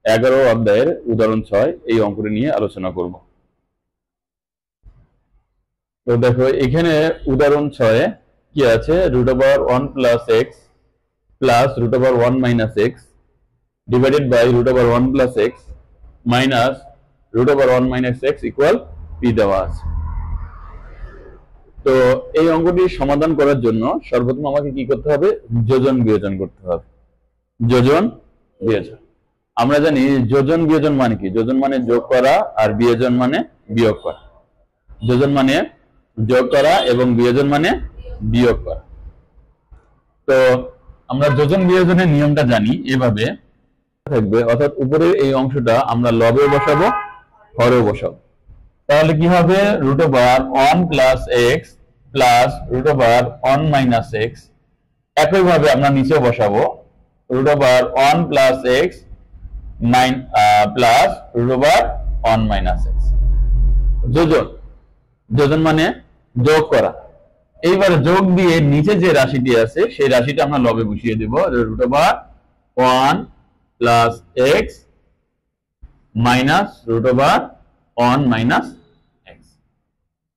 11 অধ্যায়ের উদাহরণ 6 এই অঙ্কটি নিয়ে আলোচনা করব। তো দেখো এখানে উদাহরণ 6 কি আছে, √1 + x plus √1 - x divided by √1 + x minus √1 - x equal p দেওয়া আছে। তো এই অঙ্কটি সমাধান করার জন্য সর্বপ্রথম আমাকে কি করতে হবে, যোজন বিয়োজন করতে হবে। যোজন বিয়োজন আমরা জানি যোজন বিয়োজন মানে কি, যোজন মানে যোগ করা আর বিয়োজন মানে বিয়োগ করা। যোজন মানে যোগ করা এবং বিয়োজন মানে বিয়োগ করা। তো আমরা যোজন বিয়োজনের নিয়মটা জানি এভাবে থাকবে, অর্থাৎ উপরের এই অংশটা আমরা লবে বসাবো, হরেও বসাবো। তাহলে কি হবে, √1 + x প্লাস √1 - x। একইভাবে আমরা নিচে বসাবো √1 + x প্লাস √1 - x। যোজন, যোজন মানে যোগ করা। এইবারে যোগ দিয়ে নিচে যে রাশিটি আছে সেই রাশিটা আমরা লবে বসিয়ে দেব, √1 + x মাইনাস √1 - x।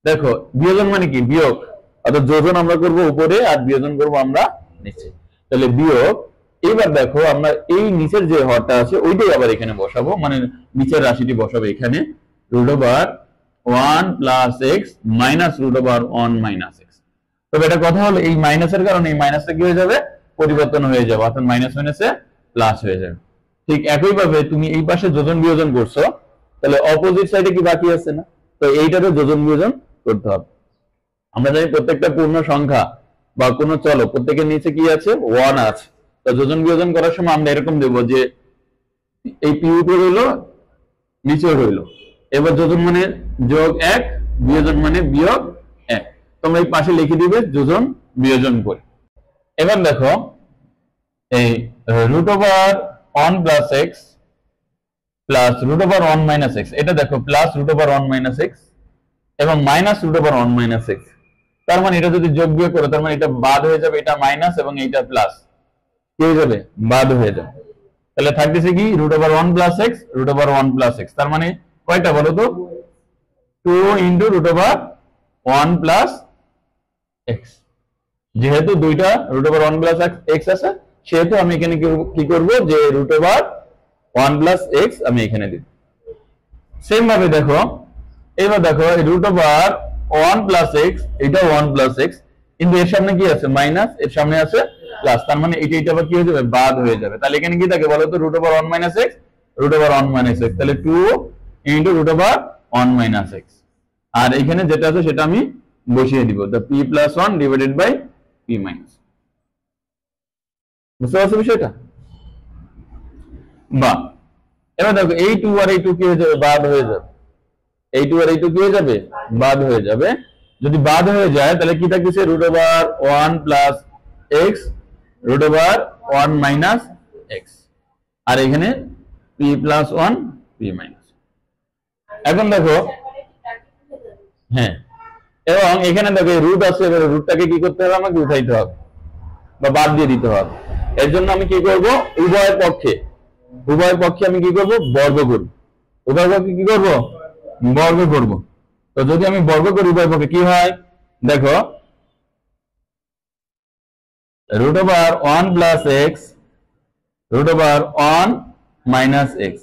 দেখো বিয়োজন মানে কি, বিয়োগ, অর্থাৎ যোজন আমরা করব উপরে আর বিয়োজন করব আমরা নিচে, তাহলে বিয়োগ। এবার দেখো আমরা এই নিচের যে হরটা আছে ওইটাই আবার এখানে বসাবো, মানে নিচের রাশিটি বসাবো এখানে, √1 + x মাইনাস √1 - x। তবে এটা কথা হলো এই মাইনাসের কারণে এই মাইনাসটা কি হয়ে যাবে, পরিবর্তন হয়ে যাবে, অর্থাৎ মাইনাস মাইনাসে প্লাস হয়ে যাবে। ঠিক একইভাবে তুমি এই পাশে যোজন বিয়োজন করছো, তাহলে অপোজিট সাইডে কি বাকি আছে না, তো এইটারও যোজন বিয়োজন করতে হবে। আমরা জানি প্রত্যেকটা পূর্ণ সংখ্যা বা কোনো চলক প্রত্যেকের নিচে কি আছে, 1 আছে। তো যোজন বিয়োজন করার সময় আমরা এরকম দেব যে এই পি উপরে হইলো নিচে হইলো, এবার যোজন মানে যোগ 1, বিয়োজন মানে বিয়োগ 1। তোমরা এই পাশে লিখে দিবে যোজন বিয়োজন করে। এবার দেখো এই √1 + x প্লাস √1 - x, এটা দেখো প্লাস √1 - x এবং মাইনাস √1 - x। তার মানে এটা যদি যোগ বিয়োগ করো তার মানে এটা বাদ হয়ে যাবে, এটা মাইনাস এবং এটা প্লাস, কি হয়ে যাবে, বাদ হয়ে যাবে। তাহলে থাকতেছে কি √1 + x, √1 + x। তার মানে কয়টা বলো তো, 2 × √1 + x। যেহেতু দুইটা √1 + x আছে সেহেতু আমি এখানে কি করব, যে √1 + x আমি এখানে দিব। সেম ভাবে দেখো, এবার দেখো এই √1 + x, এটা 1 + x, কিন্তু এর সামনে কি আছে, মাইনাস, এর সামনে আছে প্লাস, তার মানে এটা আবার কি হয়ে যাবে, বাদ হয়ে যাবে। তাহলে এখানে কি থাকে বলো তো, √1 - x, √1 - x, তাহলে 2 × √1 - x। আর এখানে যেটা আছে সেটা আমি বসিয়ে দিব, the p + 1 divided by p - 1। বুঝতে পারছো বিষয়টা? বা এবার দেখো এই 2 আর এই 2 কি হয়ে যাবে, বাদ হয়ে যাবে। এই 2 আর এই 2 কি হয়ে যাবে, বাদ হয়ে যাবে। যদি বাদ হয়ে যায় তাহলে কি থাকছে, √1 + x, √1 - x, আর এখানে p + 1 p - এখন দেখো, হ্যাঁ, এবং এখানে দেখো রুট আছে, এবার রুটটাকে কি করতে হবে, আমাকে উঠাইতে হবে বা বাদ দিয়ে দিতে হবে। এর জন্য আমি কি করব, উভয় পক্ষে আমি কি করব, বর্গ করব। উভয় পক্ষে কি করব, বর্গ করব। তো যদি আমি বর্গ করি উভয় পক্ষে কি হয়, দেখো √1 + x, √1 - x।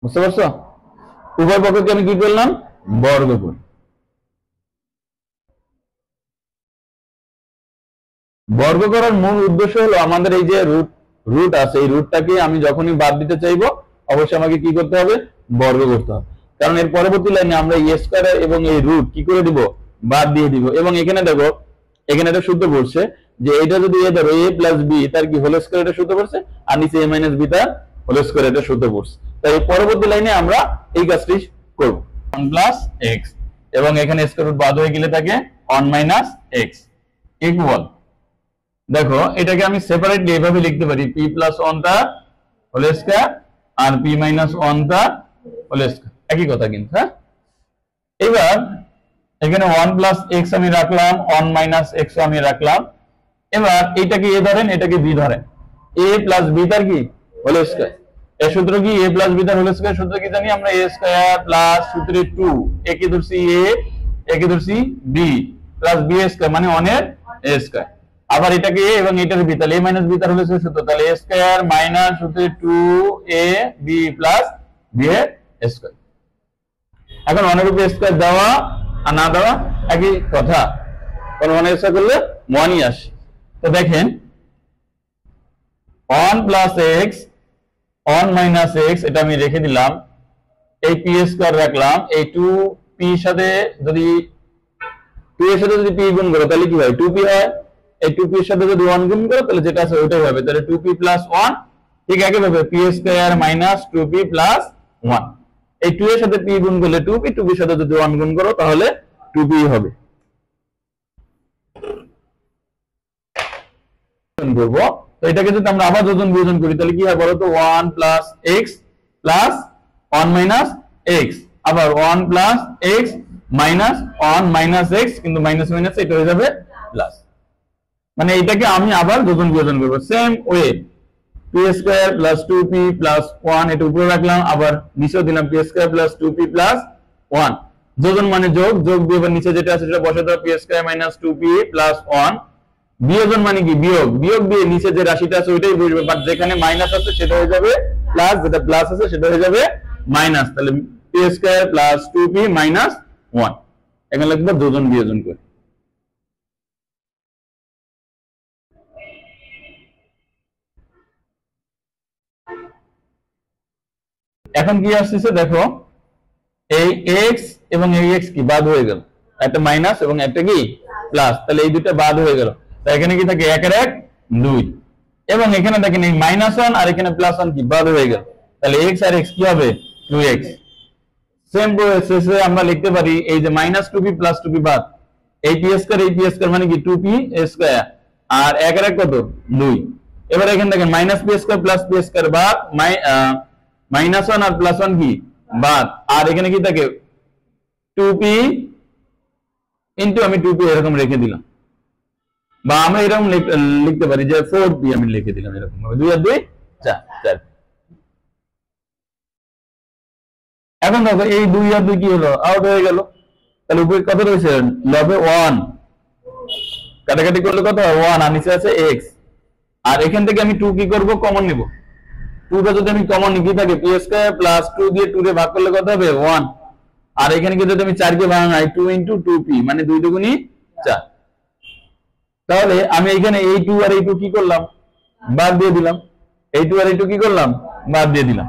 বুঝতে পারছো? উভয় পক্ষকে আমি কি করলাম, বর্গ করি। বর্গ করার মূল উদ্দেশ্য হলো আমাদের এই যে রুট আছে এই রুটটাকে আমি যখনই বাদ দিতে চাইবো অবশ্যই আমাকে কি করতে হবে, বর্গ করতে হবে। কারণ এর পরবর্তী লাইনে আমরা এই স্কয়ার এবং এই রুট কি করে দিব, বাদ দিয়ে দিব। এবং এখানে দেখো এখানে এটা সূত্র পড়ছে যে এটা যদি এ ধরো a + b তার কি হোল স্কয়ার, এটা সূত্র পড়ছে, আর নিচে a - b তার হোল স্কয়ার, এটা সূত্র পড়ছে। তাই পরবর্তী লাইনে আমরা এই কাজটি করব, 1 + x এবং এখানে স্কয়ার রুট বাদ হয়ে গেলে থাকে 1 - x ইকুয়াল। দেখো এটাকে আমি সেপারেটলি এভাবে লিখতে পারি, p + 1 তার হোল স্কয়ার আর p - 1 তার হোল স্কয়ার, একই কথা কিন্তু। হ্যাঁ, এবার এখানে 1 প্লাস এক্স আমি রাখলাম, 1 মাইনাস এক্স আমি রাখলাম। এবার এটাকে এ ধরেন, এটাকে বি ধরেন। এ প্লাস বি তার কি হোল স্কয়ার। এর সূত্র কি? এ প্লাস বি তার হোল স্কয়ার সূত্র কি জানি আমরা? এ স্কয়ার প্লাস সূত্রে 2, এ কে ধরছি এ, এ কে ধরছি বি, প্লাস বি স্কয়ার মানে 1 এর এ স্কয়ার। আবার এটাকে এ এবং এটার বি, তাহলে এ মাইনাস বি তার হোল স্কয়ার সূত্র, তাহলে এ স্কয়ার মাইনাস সূত্রে 2 এ বি প্লাস বি এর স্কয়ার। এখন 1 এর উপরে স্কয়ার দেওয়া আর না দেওয়া একই কথা, কারণ 1 এর স্কয়ার করলে 1ই আসে। তো দেখেন 1 প্লাস এক্স 1 মাইনাস এক্স, এটা আমি রেখে দিলাম, এই পি স্কয়ার রাখলাম। এই 2p এর সাথে যদি 2 এর সাথে যদি p গুণ করো তাহলে কি হয়? 2p হয়। এই 2p এর সাথে যদি 1 গুণ করো তাহলে যেটা আছে ওইটাই হবে, তাহলে 2p প্লাস 1। ঠিক একইভাবে p square minus 2p plus 1, এই 2 এর সাথে p গুণ করলে 2p, 2p এর সাথে যদি 1 গুণ করো তাহলে 2p হবে। করব তো এটাকে যদি আমরা আবার যোজন বিয়োজন করি তাহলে কি হয় বলো তো? 1 plus x plus 1 minus x, আবার 1 plus x minus 1 minus x, কিন্তু মাইনাস মাইনাস এটা হয়ে যাবে প্লাস। মানে এটাকে আমি আবার যোজন বিয়োজন করব same way. p square plus 2p plus 1 এটা উপরে রাখলাম, আবার নিচেও দিলাম p square plus 2p plus 1। যোজন মানে যোগ, যোগ দিয়ে এবার নিচে যেটা আছে সেটা বসাতে হবে, p square minus 2p plus 1। বিয়োজন মানে কি? বিয়োগ, বিয়োগ দিয়ে নিচে যে রাশিটা আছে ওইটাই বসবে, বাট যেখানে মাইনাস আছে সেটা হয়ে যাবে প্লাস, যেটা প্লাস আছে সেটা হয়ে যাবে মাইনাস। তাহলে p square plus 2p minus 1, এখানে লিখবো যোজন বিয়োজন করে। এখন কি আসছে দেখো, এই x এবং এই x কি বাদ হয়ে গেল, একটা মাইনাস এবং একটা কি প্লাস, তাহলে এই দুটো বাদ হয়ে গেল। তাই এখানে কি থাকে? 1 এর 1 2, এবং এখানে দেখেন এই -1 আর এখানে +1 কি বাদ হয়ে গেল, তাহলে x আর x কি হবে? 2x। সেম প্রসেসে আমরা লিখতে পারি এই যে -2p + 2p বাদ, এই p স্কয়ার এই p স্কয়ার মানে কি 2p স্কয়ার, আর 1 এর 1 কত? 2। এবার এখানে দেখেন -p স্কয়ার + p স্কয়ার বাদ, -1 আর +1 কি বাদ, আর এখানে কি থাকে? 2p ইনটু আমি 2p এরকম রেখে দিলাম, বা আমরা এরকম লিখতে পারি যে 4p আমি লিখে দিলাম এরকম ভাবে, 2 আর 2 4। এখন দেখো এই 2 আর 2 কি হলো? আউট হয়ে গেল। তাহলে উপরে কত রয়েছে? লবে 1, কাটাকাটি করলে কত হয়? 1, আর নিচে আছে x। আর এখান থেকে আমি 2 কি করব? কমন নিব। 2টা যদি আমি কমন নিই কি থাকে? p স্কয়ার প্লাস 2 দিয়ে 2 রে ভাগ করলে কত হবে? 1। আর এখানে কি যদি আমি 4 কে ভাঙাই 2 ইনটু 2p মানে 2 দুগুণী 4। তাহলে আমি এখানে এই 2 আর এই 2 কি করলাম? বাদ দিয়ে দিলাম। এই 2 আর এই 2 কি করলাম? বাদ দিয়ে দিলাম।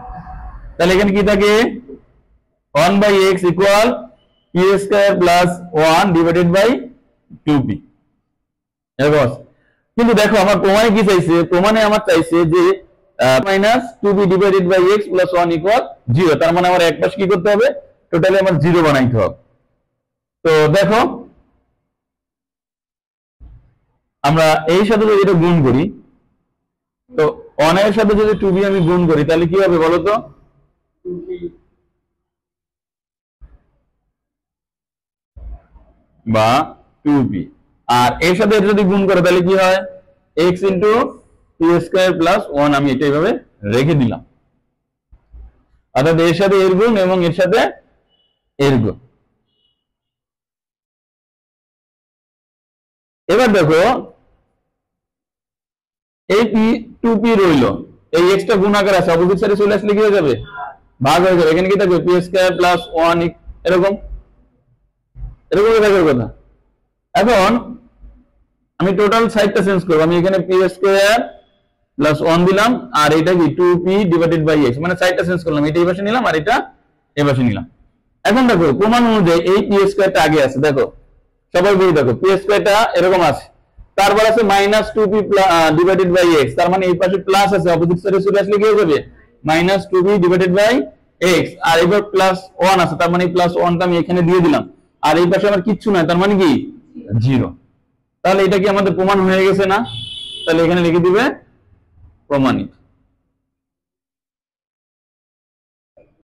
তাহলে এখানে কি থাকে? 1/x equal p square plus 1 divided by 2p। এবার কিন্তু দেখো আমার প্রমাণে কি চাইছে? প্রমাণে আমার চাইছে যে -2p divided by x plus 1 equal 0। তার মানে আমার এক পাশ কি করতে হবে? টোটালি আমার 0 বানাইতে হবে। তো দেখো আমরা এই সাথে যদি এটা গুণ করি, তো 1 এর সাথে যদি 2p আমি গুণ করি তাহলে কি হবে বলো তো? 2p বা 2p, আর এর সাথে এটা যদি গুণ করে তাহলে কি হয়? x into p square plus 1 আমি এটা এইভাবে রেখে দিলাম, অর্থাৎ এর সাথে এর গুণ এবং এর সাথে এর গুণ। এবার দেখো এই 2p রইল, এই x টা গুণ আকারে আছে, অপোজিট সাইডে চলে আসলে কি হয়ে যাবে? ভাগ হয়ে যাবে। এখানে কি থাকবে? p স্কয়ার প্লাস 1 এরকম এরকম থাকার কথা। এখন আমি টোটাল সাইডটা চেঞ্জ করব। আমি এখানে p স্কয়ার প্লাস 1 দিলাম, আর এটা কি 2p ডিভাইডেড বাই x, মানে সাইডটা চেঞ্জ করলাম, এটা এই পাশে নিলাম আর এটা এই পাশে নিলাম। এখন দেখো প্রমাণ অনুযায়ী এই p স্কয়ারটা আগে আছে, দেখো সবাই বলি, দেখো p স্কয়ারটা এরকম আছে, তারপর আছে -2p ডিভাইডেড বাই x, তার মানে এই পাশে প্লাস আছে, অপোজিট সাইডে চলে আসলে কি হয়ে যাবে? -2p ডিভাইডেড বাই x, আর এবার প্লাস 1 আছে, তার মানে প্লাস 1 টা আমি এখানে দিয়ে দিলাম, আর এই পাশে আমার কিচ্ছু নাই, তার মানে কি 0। তাহলে এটা কি আমাদের প্রমাণ হয়ে গেছে না? তাহলে এখানে লিখে দিবে প্রমাণিত।